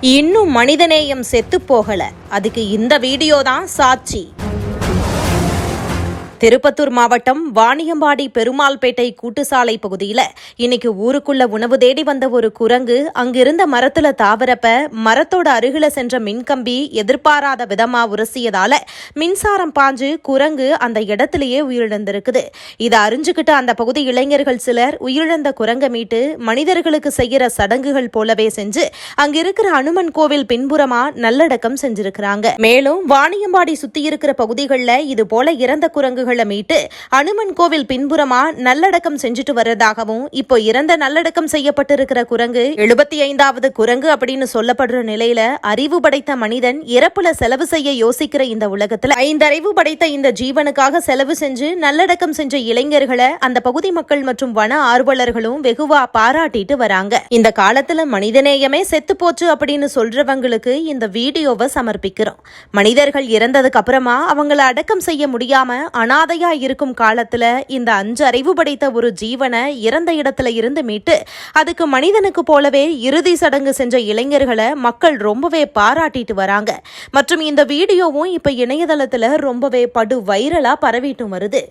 இன்னும் மனிதநேயம் செத்து போகல. அதுக்கு இந்த வீடியோ தான் சாட்சி. திருப்பத்தூர் மாவட்டம் வாணியம்பாடி பெருமாள்பேட்டை கூட்டுசாலை பகுதியில் இன்னைக்கு ஊருக்குள்ள உணவு தேடி வந்த ஒரு குரங்கு அங்கிருந்த மரத்துல தாவரப்ப மரத்தோட அருகில சென்ற மின்கம்பி எதிர்பாராத விதமா உரசியதால மின்சாரம் பாஞ்சு குரங்கு அந்த இடத்திலேயே உயிரிழந்திருக்குது. இதை அறிஞ்சுக்கிட்டு அந்த பகுதி இளைஞர்கள் சிலர் உயிரிழந்த குரங்கை மீட்டு மனிதர்களுக்கு செய்யற சடங்குகள் போலவே செஞ்சு அங்கிருக்கிற அனுமன் கோவில் பின்புறமா நல்லடக்கம் செஞ்சிருக்கிறாங்க. மேலும் வாணியம்பாடி சுத்தி இருக்கிற பகுதிகளில் இது போல இறந்த குரங்கு மீட்டு அனுமன் கோவில் பின்புறமா நல்லடக்கம் செஞ்சுட்டு வர்றதாகவும், இப்போ இறந்த நல்லடக்கம் செய்யப்பட்டிருக்கிற குரங்கு 75வது குரங்கு அப்படின்னு சொல்லப்படுற நிலையில அறிவு படைத்த மனிதன் இறப்புல செலவு செய்ய யோசிக்கிற இந்த உலகத்துல 5 அறிவு படைத்த இந்த ஜீவனுக்காக செலவு செஞ்சு நல்லடக்கம் செஞ்ச இளைஞர்களை அந்த பகுதி மக்கள் மற்றும் வன ஆர்வலர்களும் வெகுவா பாராட்டிட்டு வராங்க. இந்த காலத்துல மனிதநேயமே செத்து போச்சு அப்படின்னு சொல்றவங்களுக்கு இந்த வீடியோவை சமர்ப்பிக்கிறோம். மனிதர்கள் இறந்ததுக்கு அப்புறமா அவங்கள அடக்கம் செய்ய முடியாம அனாதையா இருக்கும் காலத்துல இந்த 5 அறிவு படைத்த ஒரு ஜீவனை இறந்த இடத்துல இருந்து மீட்டு அதுக்கு மனிதனுக்கு போலவே இறுதி சடங்கு செஞ்ச இளைஞர்களை மக்கள் ரொம்பவே பாராட்டிட்டு வராங்க. மற்றும் இந்த வீடியோவும் இப்ப இணையதளத்துல ரொம்பவே படு வைரலா பரவிட்டு வருது.